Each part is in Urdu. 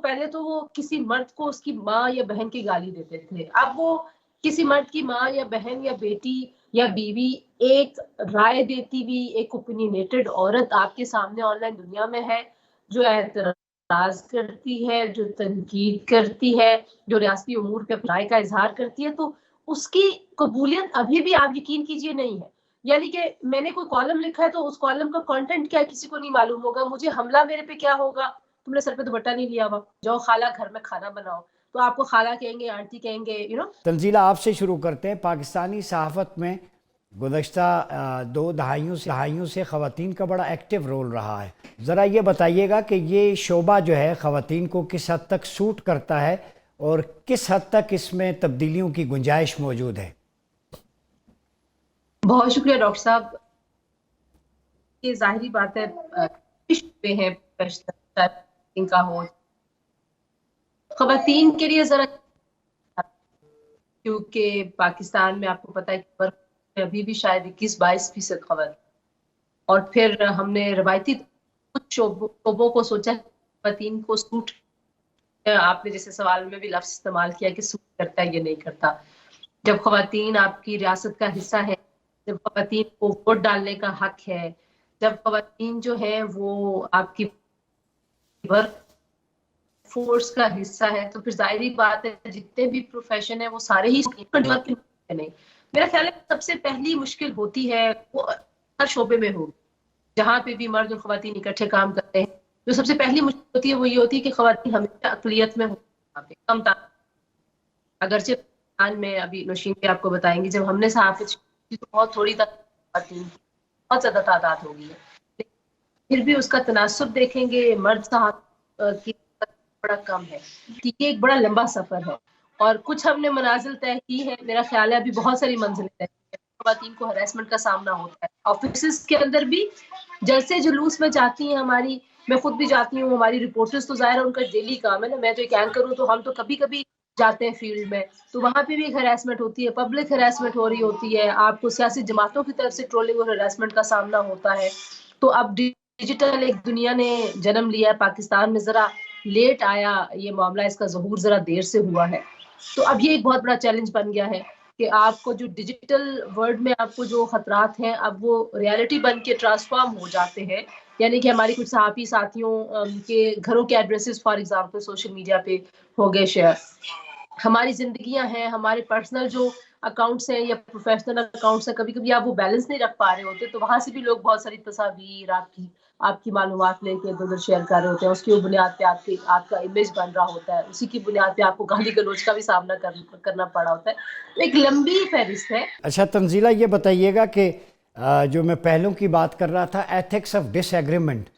پہلے تو وہ کسی مرد کو اس کی ماں یا بہن کی گالی دیتے تھے، اب وہ کسی مرد کی ماں یا بہن یا بیٹی یا بیوی ایک رائے دیتی ہوئی ایک اوپینینیٹڈ عورت آپ کے سامنے آن لائن دنیا میں ہے، جو اعتراض کرتی ہے، جو تنقید کرتی ہے، جو ریاستی امور پہ رائے کا اظہار کرتی ہے، تو اس کی قبولیت ابھی بھی آپ یقین کیجئے نہیں ہے. یعنی کہ میں نے کوئی کالم لکھا ہے تو اس کالم کا کنٹینٹ کیا ہے کسی کو نہیں معلوم ہوگا، مجھے حملہ میرے پہ کیا ہوگا، تم نے سر پہ دوپٹہ نہیں لیا ہوا، جاؤ خالہ گھر میں کھانا بناؤ، تو آپ کو خالہ کہیں گے، آنٹی کہیں گے، تنزیلہ آپ سے شروع کرتے ہیں. پاکستانی صحافت میں گزشتہ 2 دہائیوں سے خواتین کا بڑا ایکٹیو رول رہا ہے. ذرا یہ بتائیے گا کہ یہ شعبہ جو ہے خواتین کو کس حد تک سوٹ کرتا ہے اور کس حد تک اس میں تبدیلیوں کی گنجائش موجود ہے؟ بہت شکریہ ڈاکٹر صاحب. یہ ظاہری بات ہے پہ ہے کا ہو خواتین کے لیے ذرا، کیونکہ پاکستان میں آپ کو پتا ہے کہ ابھی بھی شاید 21-22% خواتین، اور پھر ہم نے روایتی کچھ شعبوں کو سوچا خواتین کو سوٹ، آپ نے جیسے سوال میں بھی لفظ استعمال کیا کہ سوٹ کرتا ہے یا نہیں کرتا. جب خواتین آپ کی ریاست کا حصہ ہے، جب خواتین کو ووٹ ڈالنے کا حق ہے، جب خواتین جو ہے وہ آپ کی ورک فورس کا حصہ ہے، تو پھر ظاہری بات ہے جتنے بھی پروفیشن ہیں وہ سارے ہی نہیں. میرا خیال ہے سب سے پہلی مشکل ہوتی ہے وہ ہر شعبے میں ہوگی، جہاں پہ بھی مرد اور خواتین اکٹھے کام کرتے ہیں، جو سب سے پہلی مشکل ہوتی ہے وہ یہ ہوتی ہے کہ خواتین ہمیشہ اقلیت میں ہوتی ہیں، کم تعداد. اگرچہ پاکستان میں ابھی نوشین بھی آپ کو بتائیں گے، جب ہم نے صحافت کی تو بہت تھوڑی خواتین، بہت زیادہ تعداد ہو گئی ہے، پھر بھی اس کا تناسب دیکھیں گے مرد صحافت کی بڑا کم ہے. یہ ایک بڑا لمبا سفر ہے اور کچھ ہم نے منازل طے کی ہے، میرا خیال ہے ابھی بہت ساری منزلیں طے کی ہیں. خواتین کو ہراسمنٹ کا سامنا ہوتا ہے آفیسز کے اندر بھی، جلسے جلوس میں جاتی ہیں ہماری، میں خود بھی جاتی ہوں، ہماری رپورٹرز تو ظاہر ہے ان کا ڈیلی کام ہے نا، میں تو ایک اینکر ہوں تو ہم تو کبھی کبھی جاتے ہیں فیلڈ میں، تو وہاں پہ بھی ایک ہراسمنٹ ہوتی ہے، پبلک ہراسمنٹ ہو رہی ہوتی ہے، آپ کو سیاسی جماعتوں کی طرف سے ٹرولنگ اور ہراسمنٹ کا سامنا ہوتا ہے. تو اب ڈیجیٹل ایک دنیا نے جنم لیا ہے، پاکستان میں ذرا لیٹ آیا یہ معاملہ، اس کا ظہور ذرا دیر سے ہوا ہے، تو اب یہ ایک بہت بڑا چیلنج بن گیا ہے کہ آپ کو جو ڈیجیٹل ورلڈ میں آپ کو جو خطرات ہیں اب وہ ریالٹی بن کے ٹرانسفارم ہو جاتے ہیں. یعنی کہ ہماری کچھ صحافی ساتھیوں کے گھروں کے addresses for example social media پہ ہو گئے شیئر، ہماری زندگیاں ہیں، ہمارے پرسنل جو اکاؤنٹس ہیں یا پروفیشنل اکاؤنٹس ہیں، کبھی کبھی آپ وہ بیلنس نہیں رکھ پا رہے ہوتے، تو وہاں سے بھی لوگ بہت ساری تصاویر آپ کی معلومات لے کے ادھر شیئر کر رہے ہوتے ہیں، اس کی بنیاد پہ آپ کا امیج بن رہا ہوتا ہے، اسی کی بنیاد پہ آپ کو گالی گلوچ کا بھی سامنا کرنا پڑا ہوتا ہے. ایک لمبی فہرست ہے. اچھا تنزیلہ یہ بتائیے گا کہ جو میں پہلوں کی بات کر رہا تھا ایتھکس آف ڈس ایگریمنٹ،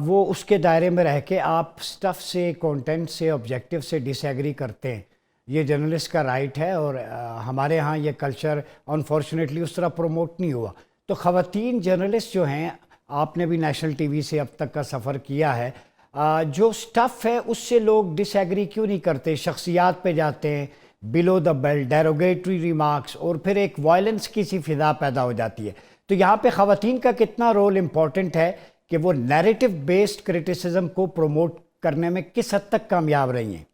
وہ اس کے دائرے میں رہ کے آپ سٹف سے، کانٹینٹ سے، آبجیکٹیو سے ڈس ایگری کرتے ہیں، یہ جرنلسٹ کا رائٹ ہے، اور ہمارے ہاں یہ کلچر انفارچونیٹلی اس طرح پروموٹ نہیں ہوا. تو خواتین جرنلسٹ جو ہیں، آپ نے بھی نیشنل ٹی وی سے اب تک کا سفر کیا ہے، جو سٹف ہے اس سے لوگ ڈس ایگری کیوں نہیں کرتے، شخصیات پہ جاتے ہیں، بلو دا بیلٹ، ڈیروگیٹری ریمارکس، اور پھر ایک وائلنس کی سی فضا پیدا ہو جاتی ہے. تو یہاں پہ خواتین کا کتنا رول امپورٹنٹ ہے کہ وہ نیریٹو بیسڈ کرٹیسزم کو پروموٹ کرنے میں کس حد تک کامیاب رہی ہیں؟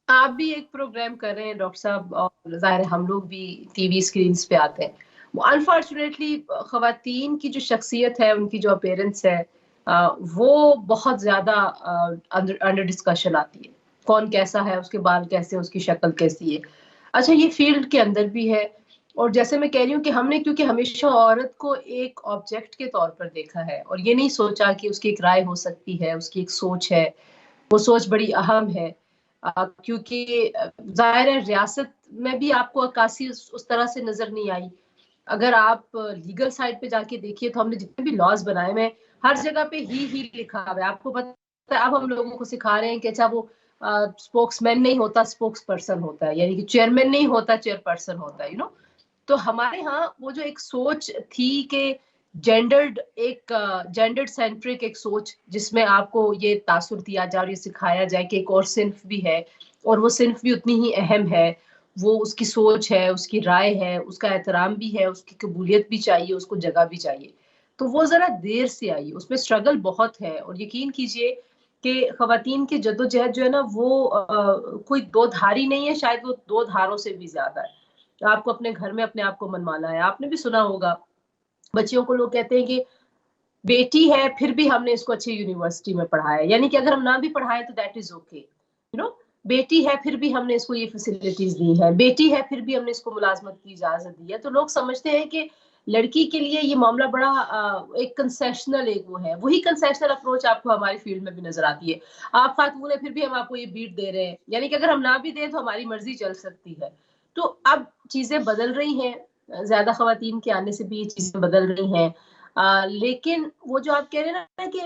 آپ بھی ایک پروگرام کر رہے ہیں ڈاکٹر صاحب، اور ظاہر ہم لوگ بھی ٹی وی اسکرینز پہ آتے ہیں. انفارچونیٹلی خواتین کی جو شخصیت ہے، ان کی جو اپیرنس ہے، وہ بہت زیادہ انڈر ڈسکشن آتی ہے. کون کیسا ہے، اس کے بال کیسے، اس کی شکل کیسی ہے. اچھا یہ فیلڈ کے اندر بھی ہے، اور جیسے میں کہہ رہی ہوں کہ ہم نے کیونکہ ہمیشہ عورت کو ایک آبجیکٹ کے طور پر دیکھا ہے، اور یہ نہیں سوچا کہ اس کی ایک رائے ہو سکتی ہے، اس کی ایک سوچ ہے، وہ سوچ بڑی اہم ہے. کیونکہ ظاہر ہے ریاست میں بھی آپ کو عکاسی اس طرح سے نظر نہیں آئی. اگر آپ لیگل سائڈ پہ جا کے دیکھیے تو ہم نے جتنے بھی لاز بنائے ہوئے ہر جگہ پہ ہی لکھا ہوا ہے. آپ کو پتہ ہے اب ہم لوگوں کو سکھا رہے ہیں کہ اچھا وہ اسپوکس مین نہیں ہوتا، اسپوکس پرسن ہوتا ہے، یعنی کہ چیئرمین نہیں ہوتا، چیئر پرسن ہوتا ہے. تو ہمارے ہاں وہ جو ایک سوچ تھی کہ جینڈرڈ سینٹرک ایک سوچ، جس میں آپ کو یہ تاثر دیا جائے اور یہ سکھایا جائے کہ ایک اور صنف بھی ہے، اور وہ صنف بھی اتنی ہی اہم ہے، وہ اس کی سوچ ہے، اس کی رائے ہے، اس کا احترام بھی ہے، اس کی قبولیت بھی چاہیے، اس کو جگہ بھی چاہیے. تو وہ ذرا دیر سے آئی، اس میں اسٹرگل بہت ہے. اور یقین کیجئے کہ خواتین کی جدوجہد جو ہے نا وہ کوئی دو دھاری نہیں ہے، شاید وہ دو دھاروں سے بھی زیادہ ہے. آپ کو اپنے گھر میں اپنے آپ کو منوانا ہے. آپ نے بھی سنا ہوگا بچیوں کو لوگ کہتے ہیں کہ بیٹی ہے پھر بھی ہم نے اس کو اچھی یونیورسٹی میں پڑھایا، یعنی کہ اگر ہم نہ بھی پڑھائیں تو that is okay, you know. بیٹی ہے پھر بھی ہم نے اس کو یہ فیسلٹیز دی ہے، بیٹی ہے پھر بھی ہم نے اس کو ملازمت کی اجازت دی ہے. تو لوگ سمجھتے ہیں کہ لڑکی کے لیے یہ معاملہ بڑا ایک کنسیشنل ایک وہ ہے. وہی کنسیشنل اپروچ آپ کو ہماری فیلڈ میں بھی نظر آتی ہے. آپ خاتون ہے پھر بھی ہم آپ کو یہ بیٹ دے رہے ہیں، یعنی کہ اگر ہم نہ بھی دیں تو ہماری مرضی چل سکتی ہے. تو اب چیزیں بدل رہی ہیں، زیادہ خواتین کے آنے سے بھی یہ چیزیں بدل رہی ہیں. لیکن وہ جو آپ کہہ رہے ہیں نا کہ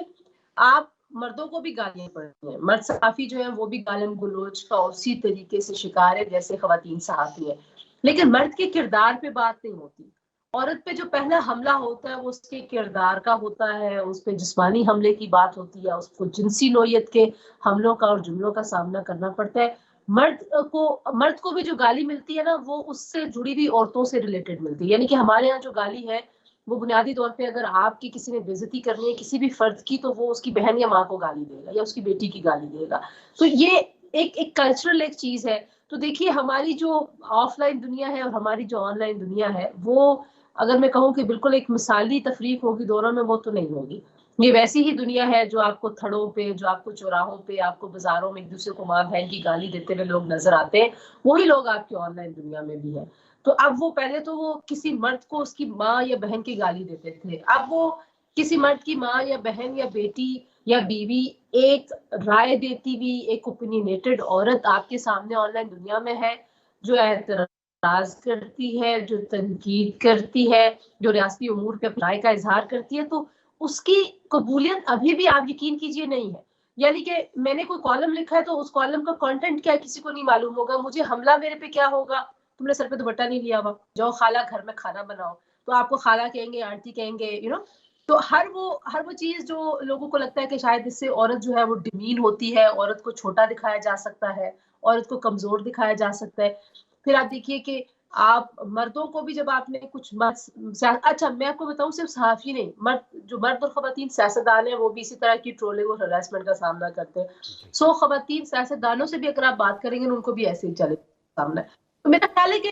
آپ مردوں کو بھی گالیاں پڑتی ہیں، مرد صحافی جو ہیں وہ بھی گالم گلوچ کا اسی طریقے سے شکار ہے جیسے خواتین صحافی ہیں. لیکن مرد کے کردار پہ بات نہیں ہوتی. عورت پہ جو پہلا حملہ ہوتا ہے وہ اس کے کردار کا ہوتا ہے، اس پہ جسمانی حملے کی بات ہوتی ہے، اس کو جنسی نوعیت کے حملوں کا اور جملوں کا سامنا کرنا پڑتا ہے. مرد کو بھی جو گالی ملتی ہے نا وہ اس سے جڑی ہوئی عورتوں سے ریلیٹڈ ملتی ہے. یعنی کہ ہمارے یہاں جو گالی ہے وہ بنیادی طور پہ اگر آپ کی کسی نے بےعزتی کرنی ہے کسی بھی فرد کی تو وہ اس کی بہن یا ماں کو گالی دے گا یا اس کی بیٹی کی گالی دے گا. تو یہ ایک کلچرل ایک چیز ہے. تو دیکھیے ہماری جو آف لائن دنیا ہے اور ہماری جو آن لائن دنیا ہے وہ اگر میں کہوں کہ بالکل ایک مثالی تفریق ہوگی دونوں میں، وہ تو نہیں ہوگی. یہ ویسی ہی دنیا ہے جو آپ کو تھڑوں پہ، جو آپ کو چوراہوں پہ، آپ کو بازاروں میں ایک دوسرے کو ماں بہن کی گالی دیتے ہوئے لوگ نظر آتے ہیں، وہی لوگ آپ کی آن لائن دنیا میں بھی ہیں. تو اب وہ پہلے تو وہ کسی مرد کو اس کی ماں یا بہن کی گالی دیتے تھے، اب وہ کسی مرد کی ماں یا بہن یا بیٹی یا بیوی ایک رائے دیتی ہوئی ایک اوپینینیٹڈ عورت آپ کے سامنے آن لائن دنیا میں ہے جو اعتراض کرتی ہے، جو تنقید کرتی ہے، جو ریاستی امور پہ رائے کا اظہار کرتی ہے. تو اس کی قبولیت ابھی بھی آپ یقین کیجئے نہیں ہے. یعنی کہ میں نے کوئی کالم لکھا ہے تو اس کالم کا کنٹینٹ کیا ہے کسی کو نہیں معلوم ہوگا، مجھے حملہ میرے پہ کیا ہوگا، تم نے سر پہ دوپٹہ نہیں لیا ہوا، جاؤ خالہ گھر میں کھانا بناؤ، تو آپ کو خالہ کہیں گے، آنٹی کہیں گے، یو نو. تو ہر وہ چیز جو لوگوں کو لگتا ہے کہ شاید اس سے عورت جو ہے وہ ڈیمین ہوتی ہے، عورت کو چھوٹا دکھایا جا سکتا ہے، عورت کو کمزور دکھایا جا سکتا ہے. پھر آپ دیکھیے کہ آپ مردوں کو بھی جب آپ نے کچھ اچھا میں آپ کو بتاؤں صرف صحافی نہیں، مرد اور خواتین سیاستدان ہیں وہ بھی اسی طرح کی ٹرولنگ اور ہراسمنٹ کا سامنا کرتے ہیں. خواتین سیاستدانوں سے بھی اگر آپ بات کریں گے ان کو بھی ایسے ہی چلے سامنا. تو میرا خیال ہے کہ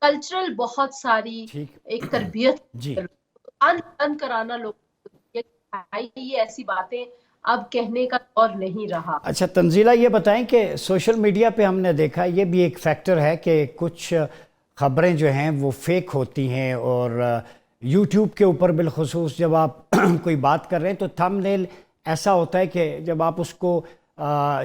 کلچرل بہت ساری ٹھیک ایک تربیت جی. ان کرانا لوگ یہ ایسی باتیں اب کہنے کا دور نہیں رہا. اچھا تنزیلہ یہ بتائیں کہ سوشل میڈیا پہ ہم نے دیکھا یہ بھی ایک فیکٹر ہے کہ کچھ خبریں جو ہیں وہ فیک ہوتی ہیں، اور یوٹیوب کے اوپر بالخصوص جب آپ کوئی بات کر رہے ہیں تو تھم نیل ایسا ہوتا ہے کہ جب آپ اس کو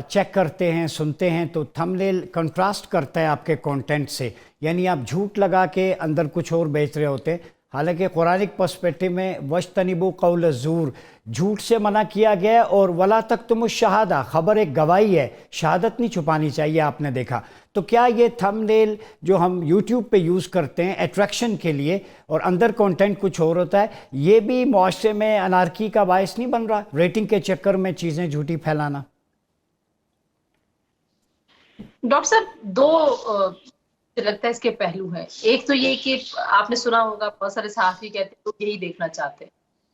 چیک کرتے ہیں سنتے ہیں تو تھم نیل کنٹراسٹ کرتا ہے آپ کے کانٹینٹ سے، یعنی آپ جھوٹ لگا کے اندر کچھ اور بیچ رہے ہوتے ہیں. حالانکہ قرآنک پرسپیکٹو میں وَاجْتَنِبُوا قَوْلَ الزُّورِ جھوٹ سے منع کیا گیا ہے، اور وَلَا تَكْتُمُوا الشَّهَادَةَ خبر ایک گواہی ہے، شہادت نہیں چھپانی چاہیے. آپ نے دیکھا تو کیا یہ تھم نیل جو ہم یوٹیوب پہ یوز کرتے ہیں اٹریکشن کے لیے اور اندر کانٹینٹ کچھ اور ہوتا ہے، یہ بھی معاشرے میں انارکی کا باعث نہیں بن رہا، ریٹنگ کے چکر میں چیزیں جھوٹی پھیلانا؟ ڈاکٹر صاحب دو لگتا ہے اس کے پہلو ہیں. ایک تو یہ کہ آپ نے سنا ہوگا بہت سارے صحافی کہتے ہیں لوگ یہی دیکھنا چاہتے ہیں.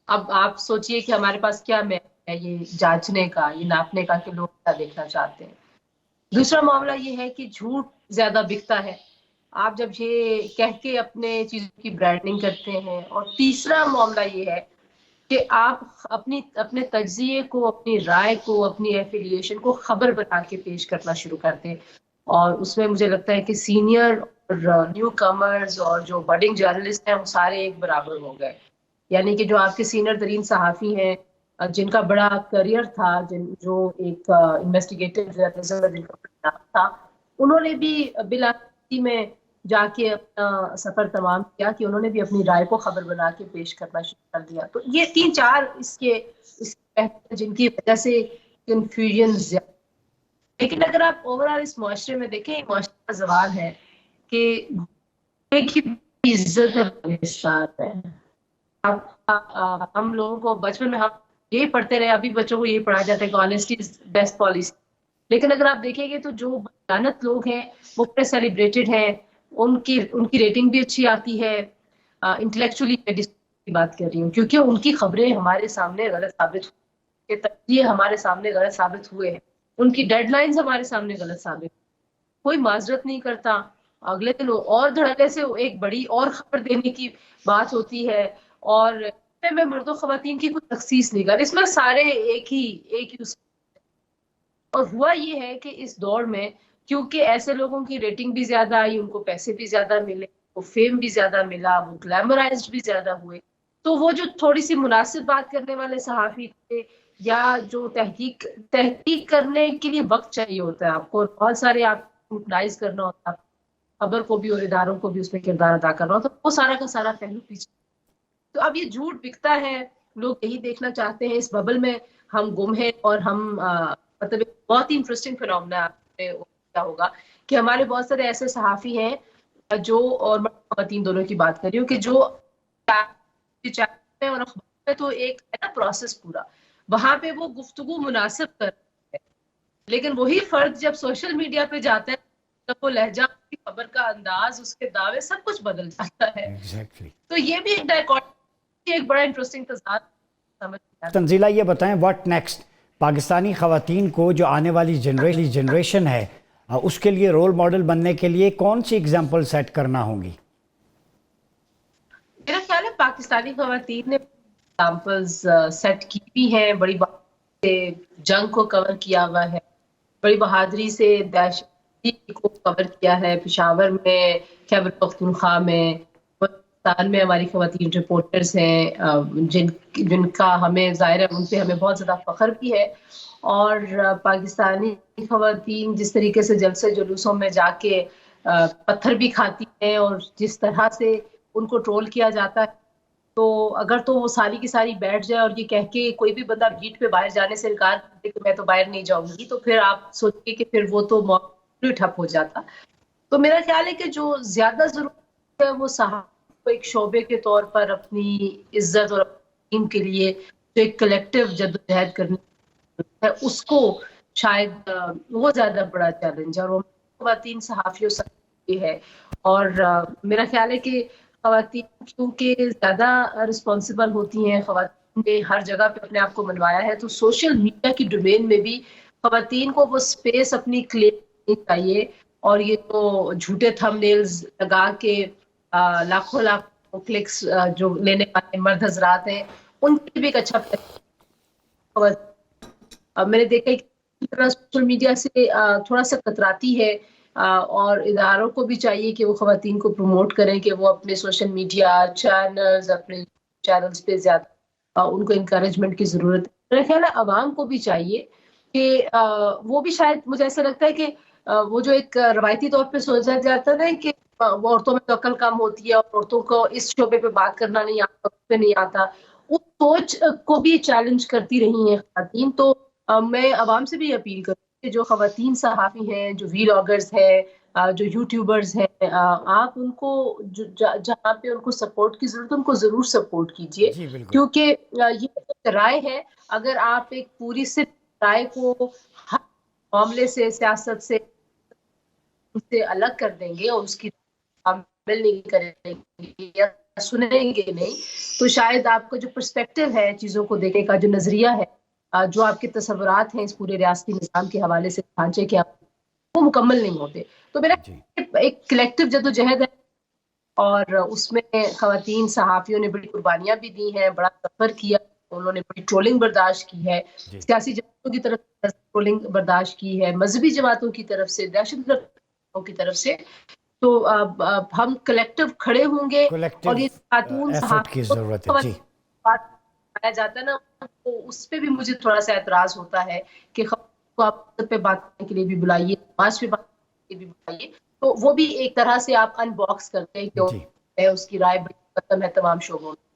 اب آپ سوچئے کہ ہمارے پاس کیا معیار ہے یہ جانچنے کا، یہ ناپنے کا کہ لوگ کیا دیکھنا چاہتے ہیں. دوسرا معاملہ یہ ہے کہ جھوٹ زیادہ بکتا ہے، آپ جب یہ کہہ کے اپنے چیزوں کی برانڈنگ کرتے ہیں. اور تیسرا معاملہ یہ ہے کہ آپ اپنے تجزیے کو، اپنی رائے کو، اپنی ایفیلیشن کو خبر بنا کے پیش کرنا شروع کرتے ہیں. اور اس میں مجھے لگتا ہے کہ سینئر اور نیو کمرز اور جو بڈنگ جرنلسٹ ہیں وہ سارے ایک برابر ہو گئے. یعنی کہ جو آپ کے سینئر ترین صحافی ہیں جن کا بڑا کریئر تھا، جو ایک انویسٹیگیٹو جرنلزم جن کا بڑا نام تھا، انہوں نے بھی بلاخر میں جا کے اپنا سفر تمام کیا کہ انہوں نے بھی اپنی رائے کو خبر بنا کے پیش کرنا شروع کر دیا. تو یہ 3-4 اس کے جن کی وجہ سے کنفیوژن زیادہ. لیکن اگر آپ اوورآل اس معاشرے میں دیکھیں، معاشرے کا زوال ہے کہ عزت ہے. ہم لوگوں کو بچپن میں ہم یہ پڑھتے رہے، ابھی بچوں کو یہ پڑھا جاتا ہے کہ آنیسٹی از بیسٹ پالیسی. لیکن اگر آپ دیکھیں گے تو جو دیانت لوگ ہیں وہ بڑے سیلیبریٹڈ ہیں، ان کی ریٹنگ بھی اچھی آتی ہے. انٹلیکچولی کی بات کر رہی ہوں کیونکہ ان کی خبریں ہمارے سامنے غلط ثابت کے تجزیے ہمارے سامنے غلط ثابت ہوئے ہیں، ان کی ڈیڈ لائنز ہمارے سامنے غلط ثابت، کوئی معذرت نہیں کرتا، اگلے دن اور دھڑلے سے ایک بڑی اور خبر دینے کی بات ہوتی ہے، اور میں مرد و خواتین کی کوئی تخصیص نہیں کر، اس میں سارے ایک ہی اور ہوا یہ ہے کہ اس دور میں کیونکہ ایسے لوگوں کی ریٹنگ بھی زیادہ آئی، ان کو پیسے بھی زیادہ ملے، وہ فیم بھی زیادہ ملا، وہ گلیمرائزڈ بھی زیادہ ہوئے، تو وہ جو تھوڑی سی مناسب بات کرنے والے صحافی تھے یا جو تحقیق کرنے کے لیے وقت چاہیے ہوتا ہے آپ کو، بہت سارے آپ کو یوٹیلائز کرنا ہوتا ہے خبر کو بھی اور اداروں کو بھی اس میں کردار ادا کرنا ہوتا ہے، وہ سارا کا سارا پہلو پیچھے، تو اب یہ جھوٹ بکتا ہے، لوگ یہی دیکھنا چاہتے ہیں، اس ببل میں ہم گم ہیں، اور ہم مطلب بہت ہی انٹرسٹنگ فینومینا کیا ہوگا کہ ہمارے بہت سارے ایسے صحافی ہیں جو، اور میں خواتین دونوں کی بات کر رہی ہوں، کہ جو اور اخبار میں تو ایک ہے نا پروسیس پورا، وہاں پہ وہ گفتگو مناسب کر رہے ہیں، لیکن وہی فرد جب سوشل میڈیا پہ جاتا ہے تب وہ لہجہ، اس کی خبر کا انداز، اس کے دعوے، سب کچھ بدل جاتا ہے، ایگزیکٹلی۔ تو یہ بھی ایک بڑا انٹرسٹنگ تضاد سمجھ آتا ہے۔ تنزیلہ یہ بتائیں واٹ نیکسٹ، پاکستانی خواتین کو جو آنے والی جنریشن ہے اس کے لیے رول ماڈل بننے کے لیے کون سی اگزامپل سیٹ کرنا ہوں گی؟ میرا خیال ہے پاکستانی خواتین نے ایگزامپلز سیٹ کی بھی ہیں، بڑی بہادری سے جنگ کو کور کیا ہوا ہے، بڑی بہادری سے دہشت کو کور کیا ہے، پشاور میں، خیبر پختونخوا میں، پاکستان میں ہماری خواتین رپورٹرز ہیں جن کا ہمیں ظاہر ہے ان پہ ہمیں بہت زیادہ فخر بھی ہے، اور پاکستانی خواتین جس طریقے سے جلسے جلوسوں میں جا کے پتھر بھی کھاتی ہیں، اور جس طرح سے ان کو ٹرول کیا جاتا ہے، تو اگر تو وہ ساری کی ساری بیٹھ جائے اور یہ کہہ کے کوئی بھی بندہ بھیٹ پہ باہر جانے سے انکار کر دے کہ میں تو باہر نہیں جاؤں گی، تو پھر آپ سوچیے کہ پھر وہ تو موضوع ٹھپ ہو جاتا۔ تو میرا خیال ہے کہ جو زیادہ ضرورت ہے وہ صحافہ کو ایک شعبے کے طور پر اپنی عزت اور ٹیم کے لیے جو ایک کلیکٹیو جدوجہد کرنی ہے، اس کو شاید وہ زیادہ بڑا چیلنج ہے، اور وہ خواتین صحافیوں سے ہے، اور میرا خیال ہے کہ خواتین کیونکہ زیادہ رسپانسبل ہوتی ہیں، خواتین نے ہر جگہ پہ اپنے آپ کو منوایا ہے، تو سوشل میڈیا کی ڈومین میں بھی خواتین کو وہ سپیس اپنی کلیم کرنی چاہیے، اور یہ تو جھوٹے تھم نیلز لگا کے لاکھوں لاکھوں کلکس جو لینے والے مرد حضرات ہیں ان کی بھی ایک اچھا میں نے دیکھا کہ سوشل میڈیا سے تھوڑا سا کتراتی ہے، اور اداروں کو بھی چاہیے کہ وہ خواتین کو پروموٹ کریں کہ وہ اپنے سوشل میڈیا چینلز، اپنے چینلز پہ زیادہ ان کو انکریجمنٹ کی ضرورت ہے۔ میرا خیال ہے عوام کو بھی چاہیے کہ وہ بھی، شاید مجھے ایسا لگتا ہے کہ وہ جو ایک روایتی طور پہ سوچا جاتا ہے نا کہ عورتوں میں تو عقل کم ہوتی ہے اور عورتوں کو اس شعبے پہ بات کرنا نہیں آتا، اس پہ نہیں آتا، اس سوچ کو بھی چیلنج کرتی رہی ہیں خواتین۔ تو میں عوام سے بھی اپیل کروں کہ جو خواتین صحافی ہیں، جو ویلاگرز ہیں، جو یوٹیوبرز ہیں، آپ ان کو جہاں پہ ان کو سپورٹ کی ضرورت ہے ان کو ضرور سپورٹ کیجیے، جی بالکل۔ کیونکہ یہ ایک رائے ہے، اگر آپ ایک پوری صرف رائے کو ہر معاملے سے، سیاست سے الگ کر دیں گے اور اس کی عمل نہیں کریں گے یا سنیں گے نہیں، تو شاید آپ کا جو پرسپیکٹو ہے چیزوں کو دیکھنے کا، جو نظریہ ہے، جو آپ کے تصورات ہیں اس پورے ریاستی نظام کے حوالے سے، ڈھانچے کے، وہ مکمل نہیں ہوتے۔ تو میرا ایک کلیکٹیو جدوجہد ہے، اور اس میں خواتین صحافیوں نے بڑی قربانیاں بھی دی ہیں، بڑا سفر کیا، انہوں نے بڑی ٹرولنگ برداشت کی ہے، سیاسی جماعتوں کی طرف سے ٹرولنگ برداشت کی ہے، مذہبی جماعتوں کی طرف سے، دہشت گردوں کی طرف سے، تو ہم کلیکٹیو کھڑے ہوں گے، کولیکٹیو اور یہ خاتون ایفرٹ کی ضرورت ہے۔ جی بات آیا جاتا ہے نا، تو اس پہ بھی مجھے تھوڑا سا اعتراض ہوتا ہے کہ خواتین کو آپ پہ بات کرنے کے لیے بھی بلائیے، سماج پہ بات کرنے کے لیے بھی بلائیے، تو وہ بھی ایک طرح سے آپ ان باکس کرتے ہیں کہ اس کی رائے بڑی ختم ہے تمام شعبوں میں۔